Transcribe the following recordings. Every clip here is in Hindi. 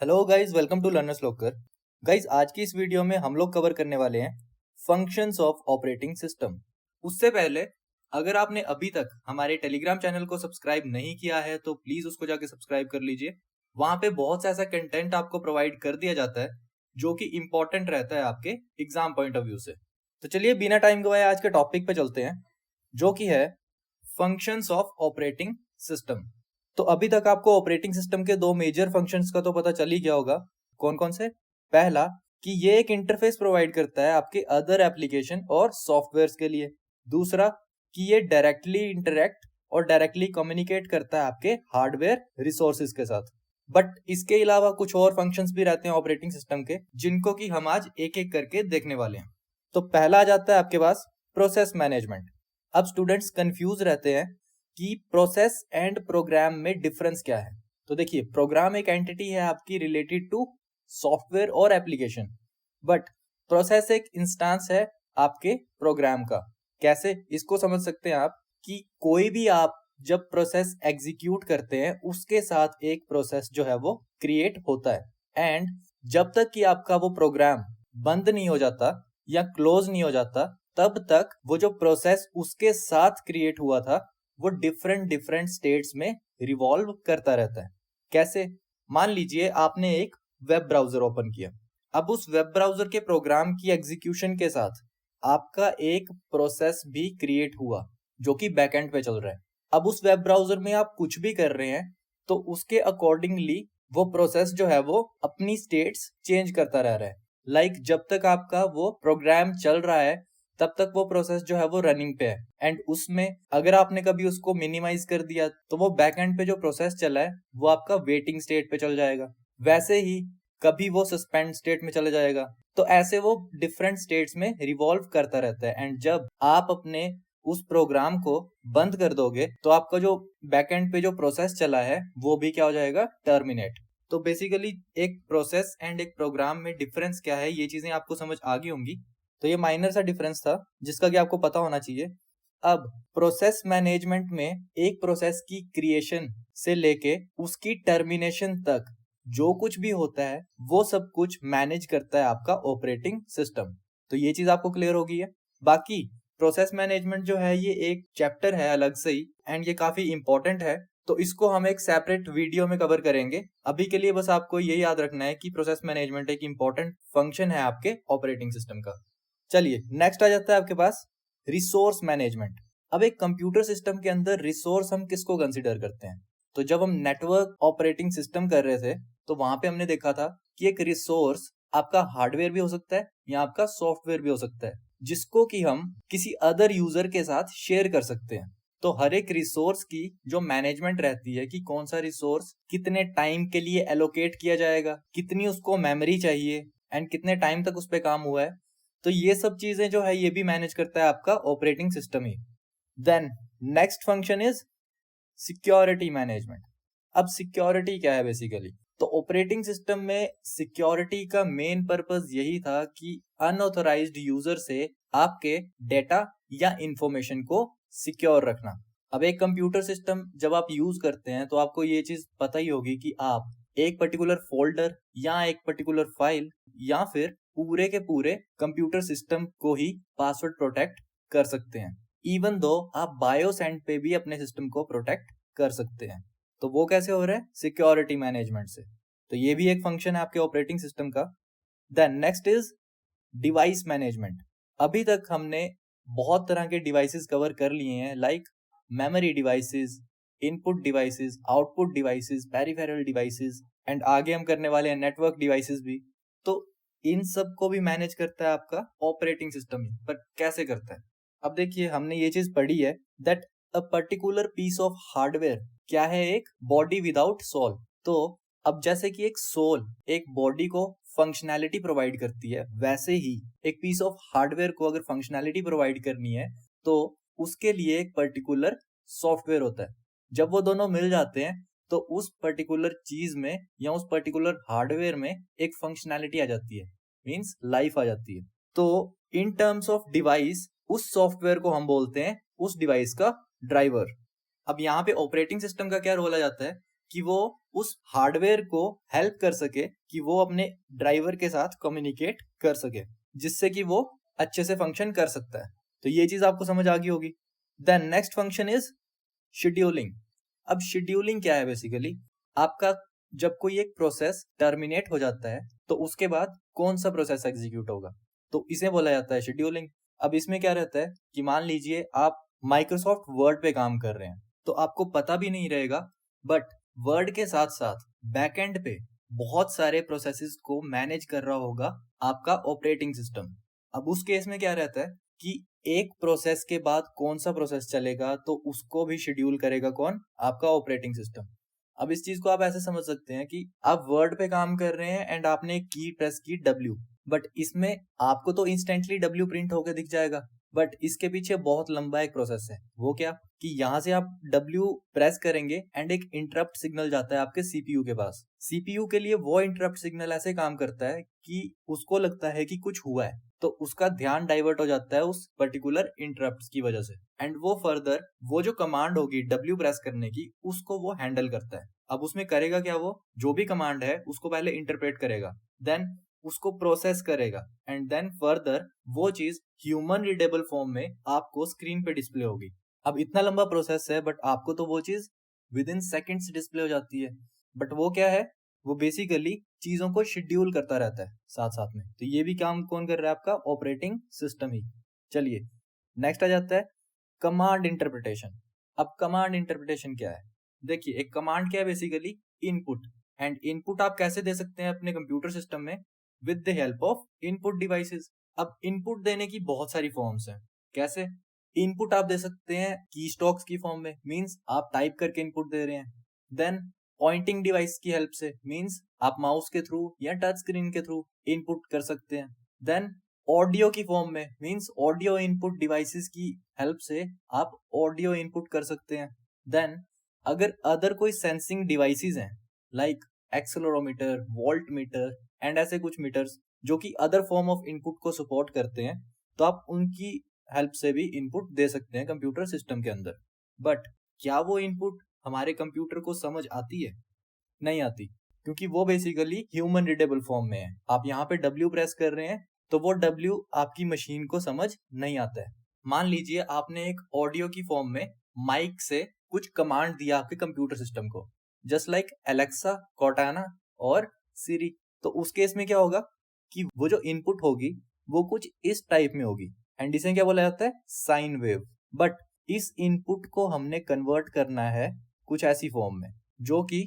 Hello guys, welcome to Learners Locker. Guys, आज की इस वीडियो में हम लोग कवर करने वाले हैं फंक्शंस ऑफ ऑपरेटिंग सिस्टम। उससे पहले अगर आपने अभी तक हमारे टेलीग्राम चैनल को सब्सक्राइब नहीं किया है तो प्लीज उसको जाके सब्सक्राइब कर लीजिए। वहां पे बहुत सा ऐसा कंटेंट आपको प्रोवाइड कर दिया जाता है जो कि इंपॉर्टेंट रहता है आपके एग्जाम पॉइंट ऑफ व्यू से। तो चलिए बिना टाइम गवाए आज के टॉपिक पे चलते हैं, जो कि है फंक्शंस ऑफ ऑपरेटिंग सिस्टम। तो अभी तक आपको ऑपरेटिंग सिस्टम के दो मेजर फंक्शंस का तो पता चल ही गया होगा। कौन कौन से? पहला कि ये एक इंटरफेस प्रोवाइड करता है आपके अदर एप्लीकेशन और सॉफ्टवेयर्स के लिए। दूसरा कि ये डायरेक्टली इंटरेक्ट और डायरेक्टली कम्युनिकेट करता है आपके हार्डवेयर रिसोर्सेज के साथ। बट इसके अलावा कुछ और फंक्शंस भी रहते हैं ऑपरेटिंग सिस्टम के, जिनको कि हम आज एक एक करके देखने वाले हैं। तो पहला आ जाता है आपके पास प्रोसेस मैनेजमेंट। अब स्टूडेंट्स कंफ्यूज रहते हैं कि प्रोसेस एंड प्रोग्राम में डिफरेंस क्या है। तो देखिए, प्रोग्राम एक एंटिटी है आपकी रिलेटेड टू सॉफ्टवेयर और एप्लीकेशन, बट प्रोसेस एक इंस्टेंस है आपके प्रोग्राम का। कैसे इसको समझ सकते हैं आप कि कोई भी आप जब प्रोसेस एग्जीक्यूट करते हैं उसके साथ एक प्रोसेस जो है वो क्रिएट होता है, एंड जब तक कि आपका वो प्रोग्राम बंद नहीं हो जाता या क्लोज नहीं हो जाता तब तक वो जो प्रोसेस उसके साथ क्रिएट हुआ था वो डिफरेंट स्टेट्स में रिवॉल्व करता रहता है। कैसे? मान लीजिए आपने एक वेब ब्राउजर ओपन किया। अब उस वेब ब्राउजर के प्रोग्राम की एग्जीक्यूशन के साथ आपका एक प्रोसेस भी क्रिएट हुआ जो कि बैकएंड पे चल रहा है। अब उस वेब ब्राउजर में आप कुछ भी कर रहे हैं तो उसके अकॉर्डिंगली वो प्रोसेस जो है वो अपनी स्टेट्स चेंज करता रह रहा है। लाइक जब तक आपका वो प्रोग्राम चल रहा है तब तक वो प्रोसेस जो है वो रनिंग पे है, एंड उसमें अगर आपने कभी उसको मिनिमाइज कर दिया तो वो बैकएंड पे जो प्रोसेस चला है वो आपका वेटिंग स्टेट पे चल जाएगा। वैसे ही कभी वो सस्पेंड स्टेट में चला जाएगा। तो ऐसे वो डिफरेंट स्टेट्स में रिवॉल्व करता रहता है, एंड जब आप अपने उस प्रोग्राम को बंद कर दोगे तो आपका जो बैकएंड पे जो प्रोसेस चला है वो भी क्या हो जाएगा? टर्मिनेट। तो बेसिकली एक प्रोसेस एंड एक प्रोग्राम में डिफरेंस क्या है, ये चीजें आपको समझ आ गई होंगी। तो ये माइनर सा डिफरेंस था जिसका कि आपको पता होना चाहिए। अब प्रोसेस मैनेजमेंट में एक प्रोसेस की क्रिएशन से लेके उसकी टर्मिनेशन तक जो कुछ भी होता है वो सब कुछ मैनेज करता है आपका ऑपरेटिंग सिस्टम। तो ये चीज आपको क्लियर होगी है। बाकी प्रोसेस मैनेजमेंट जो है ये एक चैप्टर है अलग से ही, एंड ये काफी इंपॉर्टेंट है। तो इसको हम एक सेपरेट वीडियो में कवर करेंगे। अभी के लिए बस आपको ये याद रखना है कि प्रोसेस मैनेजमेंट एक इंपॉर्टेंट फंक्शन है आपके ऑपरेटिंग सिस्टम का। चलिए नेक्स्ट आ जाता है आपके पास रिसोर्स मैनेजमेंट। अब एक कंप्यूटर सिस्टम के अंदर रिसोर्स हम किसको कंसीडर करते हैं? तो जब हम नेटवर्क ऑपरेटिंग सिस्टम कर रहे थे तो वहां पे हमने देखा था कि एक रिसोर्स आपका हार्डवेयर भी हो सकता है या आपका सॉफ्टवेयर भी हो सकता है, जिसको कि हम किसी अदर यूजर के साथ शेयर कर सकते हैं। तो हर एक रिसोर्स की जो मैनेजमेंट रहती है कि कौन सा रिसोर्स कितने टाइम के लिए एलोकेट किया जाएगा, कितनी उसको मेमोरी चाहिए, एंड कितने टाइम तक उस पर काम हुआ है, तो ये सब चीजें जो है ये भी मैनेज करता है आपका ऑपरेटिंग सिस्टम ही। Then next function is security management. अब सिक्योरिटी क्या है बेसिकली? तो ऑपरेटिंग सिस्टम में सिक्योरिटी का मेन पर्पस यही था कि अनऑथराइज्ड यूजर से आपके डेटा या इंफॉर्मेशन को सिक्योर रखना। अब एक कंप्यूटर सिस्टम जब आप यूज करते हैं तो आपको ये चीज पता ही होगी कि आप एक पर्टिकुलर फोल्डर या एक पर्टिकुलर फाइल या फिर पूरे के पूरे कंप्यूटर सिस्टम को ही पासवर्ड प्रोटेक्ट कर सकते हैं। इवन दो आप बायोस एंड पे भी अपने सिस्टम को प्रोटेक्ट कर सकते हैं। तो वो कैसे हो रहा है? सिक्योरिटी मैनेजमेंट से। तो ये भी एक फंक्शन है आपके ऑपरेटिंग सिस्टम का। Then next is device management. अभी तक हमने बहुत तरह के डिवाइसेस कवर कर लिए हैं, like memory devices, input devices, output devices, peripheral devices, and आगे हम करने वाले हैं नेटवर्क डिवाइसेस भी। तो इन सब को भी मैनेज करता है आपका ऑपरेटिंग सिस्टम ही। पर कैसे करता है? अब देखिए, हमने ये चीज पढ़ी है that a particular piece of hardware क्या है? एक बॉडी विदाउट सोल। तो अब जैसे कि एक सोल एक बॉडी को फंक्शनैलिटी प्रोवाइड करती है, वैसे ही एक पीस ऑफ हार्डवेयर को अगर फंक्शनैलिटी प्रोवाइड करनी है तो उसके लिए एक पर्टिकुलर सॉफ्टवेयर होता है। जब वो दोनों मिल जाते हैं तो उस पर्टिकुलर चीज में या उस पर्टिकुलर हार्डवेयर में एक फंक्शनैलिटी आ जाती है, मींस लाइफ आ जाती है। तो इन टर्म्स ऑफ डिवाइस उस सॉफ्टवेयर को हम बोलते हैं उस डिवाइस का ड्राइवर। अब यहाँ पे ऑपरेटिंग सिस्टम का क्या रोल आ जाता है कि वो उस हार्डवेयर को हेल्प कर सके कि वो अपने ड्राइवर के साथ कम्युनिकेट कर सके, जिससे कि वो अच्छे से फंक्शन कर सकता है। तो ये चीज आपको समझ आ गई होगी। Then next function is scheduling. अब शेड्यूलिंग क्या है? बेसिकली आपका जब कोई एक प्रोसेस टर्मिनेट हो जाता है तो उसके बाद कौन सा प्रोसेस एग्जीक्यूट होगा, तो इसे बोला जाता है शेड्यूलिंग। अब इसमें क्या रहता है कि मान लीजिए आप माइक्रोसॉफ्ट वर्ड पे काम कर रहे हैं, तो आपको पता भी नहीं रहेगा, बट वर्ड के साथ साथ बैकएंड पे बहुत सारे प्रोसेसेस को मैनेज कर रहा होगा आपका ऑपरेटिंग सिस्टम। अब उस केस में क्या रहता है कि एक प्रोसेस के बाद कौन सा प्रोसेस चलेगा तो उसको भी शेड्यूल करेगा कौन? आपका ऑपरेटिंग सिस्टम। अब इस चीज को आप ऐसे समझ सकते हैं कि आप वर्ड पे काम कर रहे हैं एंड आपने की प्रेस की W, बट इसमें आपको तो इंस्टेंटली W प्रिंट होकर दिख जाएगा, बट इसके पीछे बहुत लंबा एक प्रोसेस है। वो क्या कि यहाँ से आप W प्रेस करेंगे एंड एक इंटरप्ट सिग्नल जाता है आपके CPU के पास। CPU के लिए वो इंटरप्ट सिग्नल ऐसे काम करता है कि उसको लगता है कि कुछ हुआ है, तो उसका ध्यान डाइवर्ट हो जाता है उस पर्टिकुलर इंटरप्ट की वजह से, एंड वो फर्दर वो जो कमांड होगी W प्रेस करने की उसको वो हैंडल करता है। अब उसमें करेगा क्या? वो जो भी कमांड है उसको पहले इंटरप्रेट करेगा, देन उसको प्रोसेस करेगा, एंड देन फर्दर वो चीज ह्यूमन रीडेबल फॉर्म में आपको स्क्रीन पे डिस्प्ले होगी। अब इतना लंबा प्रोसेस है, बट आपको तो वो चीज विद इन सेकेंड्स डिस्प्ले हो जाती है। बट वो क्या है? वो बेसिकली चीजों को शेड्यूल करता रहता है साथ साथ में। तो ये भी काम कौन कर रहा है? आपका ऑपरेटिंग सिस्टम ही। चलिए नेक्स्ट आ जाता है कमांड इंटरप्रिटेशन। अब कमांड इंटरप्रिटेशन क्या है? देखिए, एक कमांड क्या है? बेसिकली इनपुट, एंड इनपुट आप कैसे दे सकते हैं अपने कंप्यूटर सिस्टम में? With the help of input devices. अब इनपुट देने की बहुत सारी फॉर्म्स हैं। कैसे? इनपुट आप दे सकते हैं की स्टॉक्स की फॉर्म में, मींस आप टाइप करके इनपुट दे रहे हैं। देन पॉइंटिंग डिवाइस की हेल्प से, मींस आप माउस के थ्रू या टच स्क्रीन के थ्रू इनपुट कर सकते हैं। देन ऑडियो की फॉर्म में, मींस ऑडियो इनपुट डिवाइसेस की हेल्प से आप ऑडियो इनपुट कर सकते हैं। देन अगर अदर कोई सेंसिंग डिवाइसेस हैं like accelerometer, volt meter and ऐसे कुछ मीटर्स जो कि अदर फॉर्म ऑफ इनपुट को सपोर्ट करते हैं, तो आप उनकी हेल्प से भी इनपुट दे सकते हैं कंप्यूटर सिस्टम के अंदर। बट क्या वो इनपुट हमारे कंप्यूटर को समझ आती है? नहीं आती, क्योंकि वो बेसिकली ह्यूमन रीडेबल फॉर्म में है। आप यहाँ पे W प्रेस कर रहे हैं तो वो W आपकी मशीन को समझ नहीं आता है। मान लीजिए आपने एक ऑडियो की फॉर्म में माइक से कुछ कमांड दिया आपके कंप्यूटर सिस्टम को, जस्ट लाइक एलेक्सा, कॉर्टाना और सिरी। तो उस केस में क्या होगा कि वो जो इनपुट होगी वो कुछ इस टाइप में होगी, एंड इसे क्या बोला जाता है? Sine wave. बट इस इनपुट को हमने कन्वर्ट करना है कुछ ऐसी फॉर्म में जो कि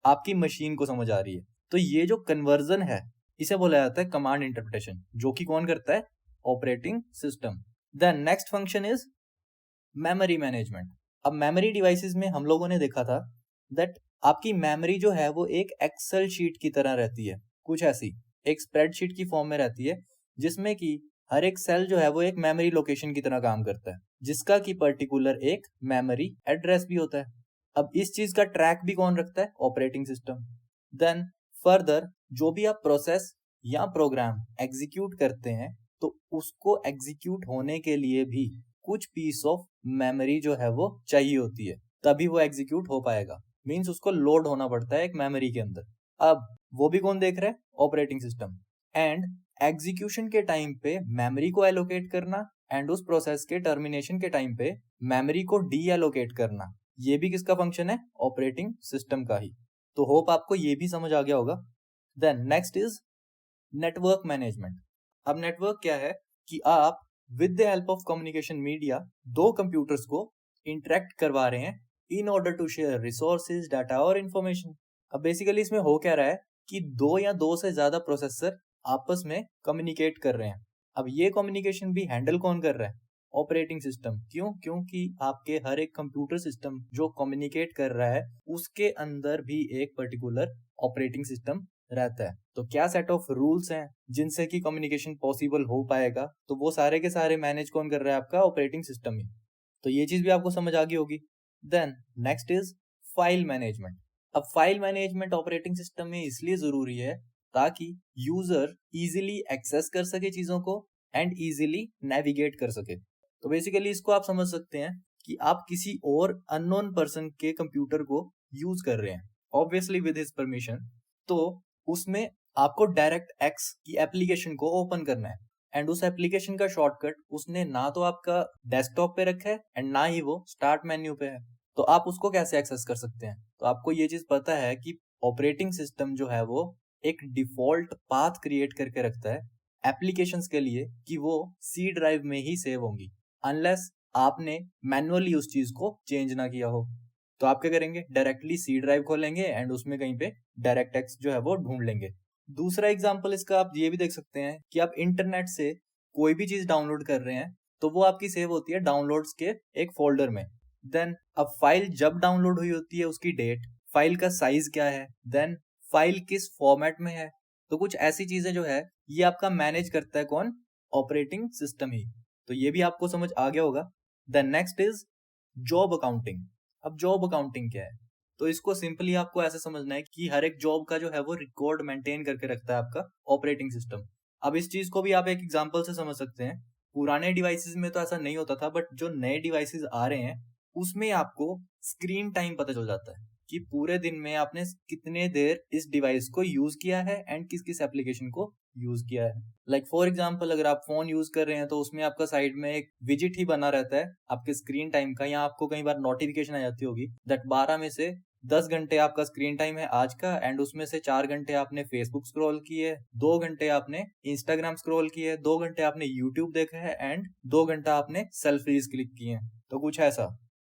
आपकी मशीन को समझ आ रही है। तो ये जो कन्वर्जन है इसे बोला जाता है कमांड इंटरप्रिटेशन, जो कि कौन करता है? Operating system. Then next function is memory management. अब मेमोरी डिवाइसेस में हम लोगों ने देखा था दैट आपकी मेमोरी जो है वो एक एक्सेल शीट की तरह रहती है, कुछ ऐसी एक स्प्रेडशीट की फॉर्म में रहती है, जिसमें कि हर एक सेल जो है वो एक मेमोरी लोकेशन की तरह काम करता है, जिसका कि पर्टिकुलर एक मेमोरी एड्रेस भी होता है। अब इस चीज का ट्रैक भी कौन रखता है? Operating system. देन फर्दर जो भी आप प्रोसेस या प्रोग्राम एग्जीक्यूट करते हैं तो उसको एग्जीक्यूट होने के लिए भी कुछ पीस ऑफ मेमोरी जो है वो चाहिए होती है, तभी वो एग्जीक्यूट हो पाएगा। मींस उसको लोड होना पड़ता है एक मेमोरी के अंदर। अब वो भी कौन देख रहा है? Operating system. एंड एग्जीक्यूशन के टाइम पे मेमोरी को एलोकेट करना एंड उस प्रोसेस के टर्मिनेशन के टाइम पे मेमोरी को डी एलोकेट करना, ये भी किसका फंक्शन है? ऑपरेटिंग सिस्टम का ही। तो होप आपको ये भी समझ आ गया होगा। Then next is network management. अब नेटवर्क क्या है कि आप with the help of communication media दो कंप्यूटर्स को इंटरेक्ट करवा रहे हैं in order to share resources, data और इंफॉर्मेशन। अब बेसिकली इसमें हो क्या रहा है कि दो या दो से ज्यादा प्रोसेसर आपस में कम्युनिकेट कर रहे हैं। अब ये कम्युनिकेशन भी हैंडल कौन कर रहा है? Operating system. क्यों? क्योंकि आपके हर एक कंप्यूटर सिस्टम जो कम्युनिकेट कर रहा है उसके अंदर भी एक पर्टिकुलर ऑपरेटिंग सिस्टम रहता है। तो क्या सेट ऑफ रूल्स हैं जिनसे कि कम्युनिकेशन पॉसिबल हो पाएगा, तो वो सारे के सारे मैनेज कौन कर रहा है? आपका ऑपरेटिंग सिस्टम ही। तो ये चीज भी आपको समझ आ गई होगी। Then next is file management. अब फाइल मैनेजमेंट ऑपरेटिंग सिस्टम में इसलिए जरूरी है ताकि यूजर इजीली एक्सेस कर सके चीजों को एंड इजीली नेविगेट कर सके। तो बेसिकली इसको आप समझ सकते हैं कि आप किसी और अननोन पर्सन के कंप्यूटर को यूज कर रहे हैं, ऑब्वियसली विद हिज परमिशन, तो उसमें आपको डायरेक्ट एक्स की एप्लीकेशन को ओपन करना है एंड उस एप्लीकेशन का शॉर्टकट उसने ना तो आपका डेस्कटॉप पे रखा है एंड ना ही वो स्टार्ट मेन्यू पे है। तो आप उसको कैसे एक्सेस कर सकते हैं? तो आपको ये चीज पता है कि ऑपरेटिंग सिस्टम जो है वो एक डिफॉल्ट पाथ क्रिएट करके रखता है एप्लीकेशंस के लिए कि वो सी ड्राइव में ही सेव होंगी, अनलेस आपने मैनुअली उस चीज को चेंज ना किया हो। तो आप क्या करेंगे? डायरेक्टली सी ड्राइव खोलेंगे एंड उसमें कहीं पे डायरेक्ट एक्स जो है वो ढूंढ लेंगे। दूसरा एग्जांपल इसका आप ये भी देख सकते हैं कि आप इंटरनेट से कोई भी चीज डाउनलोड कर रहे हैं तो वो आपकी सेव होती है डाउनलोड्स के एक फोल्डर में। देन अब फाइल जब डाउनलोड हुई होती है उसकी डेट, फाइल का साइज क्या है, देन फाइल किस फॉर्मेट में है, तो कुछ ऐसी चीजें जो है ये आपका मैनेज करता है कौन? ऑपरेटिंग सिस्टम ही। तो ये भी आपको समझ आ गया होगा। Then next is job accounting. अब जॉब अकाउंटिंग क्या है? तो इसको सिंपली आपको ऐसे समझना है कि हर एक जॉब का जो है वो रिकॉर्ड मेंटेन करके रखता है आपका ऑपरेटिंग सिस्टम। अब इस चीज को भी आप एक एग्जांपल से समझ सकते हैं। पुराने डिवाइसेस में तो ऐसा नहीं होता था, बट जो नए डिवाइसेस आ रहे हैं उसमें आपको स्क्रीन टाइम पता चल जाता है कि पूरे दिन में आपने कितने देर इस डिवाइस को यूज किया है एंड किस किस एप्लीकेशन को यूज किया है। लाइक फॉर एग्जांपल अगर आप फोन यूज कर रहे हैं तो उसमें आपका साइड में एक विजिट ही बना रहता है आपके स्क्रीन टाइम का, या आपको कई बार नोटिफिकेशन आ जाती होगी दैट 12 में से 10 घंटे आपका स्क्रीन टाइम है आज का एंड उसमें से 4 घंटे आपने फेसबुक स्क्रॉल किए, 2 घंटे आपने इंस्टाग्राम स्क्रॉल किए, 2 घंटे आपने यूट्यूब देखा है एंड 2 घंटा आपने सेल्फीज क्लिक किए हैं। तो कुछ ऐसा।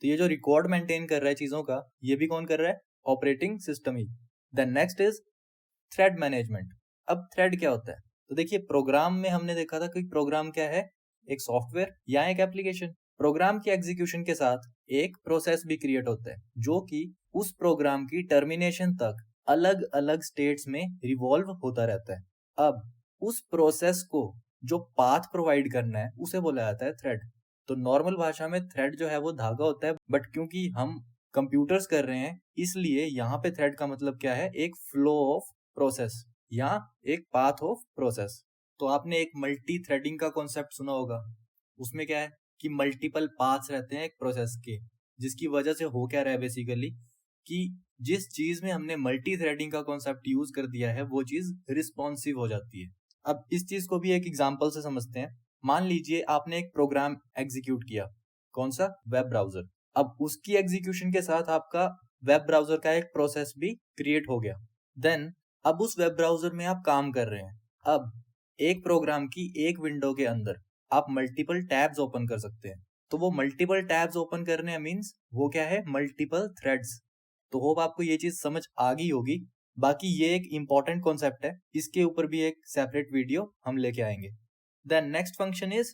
तो ये जो रिकॉर्ड मेंटेन कर रहा है चीजों का, ये भी कौन कर रहा है? ऑपरेटिंग सिस्टम ही। Then next is thread management. अब थ्रेड क्या होता है? तो देखिए प्रोग्राम में हमने देखा था कि प्रोग्राम क्या है? एक सॉफ्टवेयर या एक एप्लीकेशन। प्रोग्राम के एग्जीक्यूशन के साथ एक प्रोसेस भी क्रिएट होता है जो कि उस प्रोग्राम की टर्मिनेशन तक अलग अलग स्टेट्स में रिवॉल्व होता रहता है। अब उस प्रोसेस को जो पाथ प्रोवाइड करना है उसे बोला जाता है थ्रेड। तो नॉर्मल भाषा में थ्रेड जो है वो धागा होता है, बट क्योंकि हम कंप्यूटर्स कर रहे हैं इसलिए यहाँ पे थ्रेड का मतलब क्या है? एक फ्लो ऑफ प्रोसेस या एक पाथ ऑफ प्रोसेस। तो आपने एक मल्टी थ्रेडिंग का कॉन्सेप्ट सुना होगा। उसमें क्या है कि मल्टीपल पाथ्स रहते हैं एक प्रोसेस के, जिसकी वजह से हो क्या रहा है बेसिकली कि जिस चीज में हमने मल्टी थ्रेडिंग का कॉन्सेप्ट यूज कर दिया है वो चीज रिस्पॉन्सिव हो जाती है। अब इस चीज को भी एक एग्जांपल से समझते हैं। मान लीजिए आपने एक प्रोग्राम एग्जीक्यूट किया, कौन सा? Web browser. अब उसकी एग्जीक्यूशन के साथ आपका वेब ब्राउजर का एक प्रोसेस भी क्रिएट हो गया। देन अब उस वेब ब्राउजर में आप काम कर रहे हैं। अब एक प्रोग्राम की एक विंडो के अंदर आप मल्टीपल टैब्स ओपन कर सकते हैं। तो वो मल्टीपल टैब्स ओपन करने मीन्स वो क्या है? Multiple threads. तो होप आपको ये चीज समझ आ गई होगी। बाकी ये एक इंपॉर्टेंट कॉन्सेप्ट है, इसके ऊपर भी एक सेपरेट वीडियो हम लेके आएंगे। Then next function is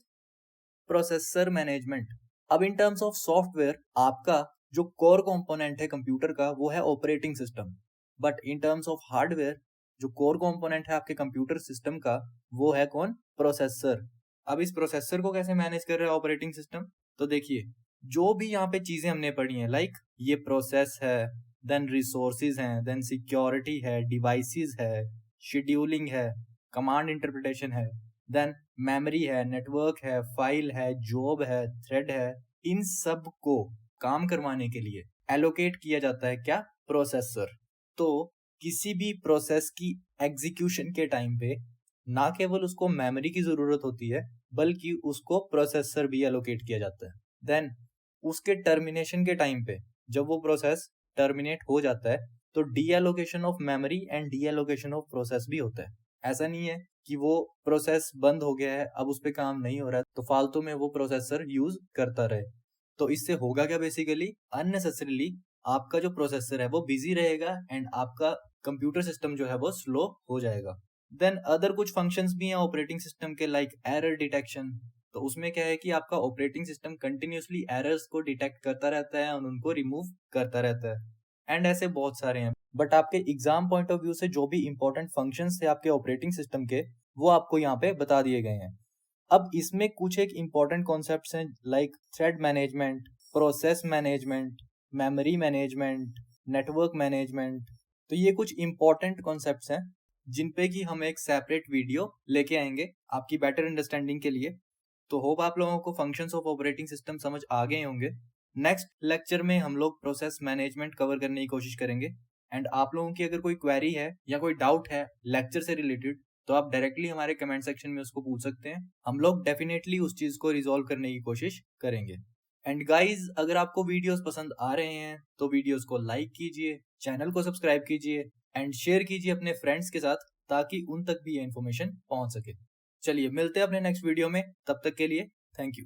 processor management. अब इन टर्म्स ऑफ सॉफ्टवेयर आपका जो कोर कंपोनेंट है कंप्यूटर का वो है operating system, but in terms of hardware जो कोर कंपोनेंट है आपके कंप्यूटर सिस्टम का वो है कौन? प्रोसेसर। अब इस प्रोसेसर को कैसे मैनेज कर रहा है ऑपरेटिंग सिस्टम? तो देखिए जो भी यहाँ पे चीजें हमने पढ़ी हैं, लाइक ये प्रोसेस है, देन रिसोर्सेज हैं, देन सिक्योरिटी है, डिवाइसेस है, शेड्यूलिंग है, कमांड इंटरप्रिटेशन है, देन मेमोरी है, नेटवर्क है, फाइल है, जॉब है, थ्रेड है, इन सब को काम करवाने के लिए एलोकेट किया जाता है क्या? प्रोसेसर। तो किसी भी प्रोसेस की एग्जीक्यूशन के टाइम पे ना केवल उसको मेमोरी की जरूरत होती है बल्कि उसको प्रोसेसर भी एलोकेट किया जाता है। देन उसके टर्मिनेशन के टाइम पे जब वो प्रोसेस टर्मिनेट हो जाता है तो D allocation of memory and D allocation of process भी होता है। ऐसा नहीं है कि वो प्रोसेस बंद हो गया है अब उस पर काम नहीं हो रहा है तो फालतू में वो प्रोसेसर यूज करता रहे। तो इससे होगा क्या? बेसिकली अननेसेसरीली आपका जो प्रोसेसर है वो बिजी रहेगा एंड आपका कंप्यूटर सिस्टम जो है वो स्लो हो जाएगा। देन अदर कुछ फंक्शंस भी हैं ऑपरेटिंग सिस्टम के, लाइक एरर डिटेक्शन। तो उसमें क्या है कि आपका ऑपरेटिंग सिस्टम कंटिन्यूसली एरर्स को डिटेक्ट करता रहता है और उनको रिमूव करता रहता है। एंड ऐसे बहुत सारे हैं, बट आपके एग्जाम पॉइंट ऑफ व्यू से जो भी इंपॉर्टेंट फंक्शंस थे आपके ऑपरेटिंग सिस्टम के वो आपको यहाँ पे बता दिए गए हैं। अब इसमें कुछ एक इंपॉर्टेंट कॉन्सेप्ट्स हैं like thread management, process management, memory management, network management. तो ये कुछ इंपॉर्टेंट कॉन्सेप्ट्स हैं जिन पे कि हम एक सेपरेट वीडियो लेके आएंगे आपकी बेटर अंडरस्टैंडिंग के लिए। तो होप आप लोगों को फंक्शंस ऑफ ऑपरेटिंग सिस्टम समझ आ गए होंगे। नेक्स्ट लेक्चर में हम लोग प्रोसेस मैनेजमेंट कवर करने की कोशिश करेंगे एंड आप लोगों की अगर कोई क्वेरी है या कोई डाउट है लेक्चर से रिलेटेड, तो आप डायरेक्टली हमारे कमेंट सेक्शन में उसको पूछ सकते हैं। हम लोग डेफिनेटली उस चीज को रिजॉल्व करने की कोशिश करेंगे। एंड गाइज, अगर आपको वीडियोस पसंद आ रहे हैं तो वीडियोस को लाइक कीजिए, चैनल को सब्सक्राइब कीजिए एंड शेयर कीजिए अपने फ्रेंड्स के साथ, ताकि उन तक भी ये इन्फॉर्मेशन पहुंच सके। चलिए मिलते हैं अपने नेक्स्ट वीडियो में, तब तक के लिए थैंक यू।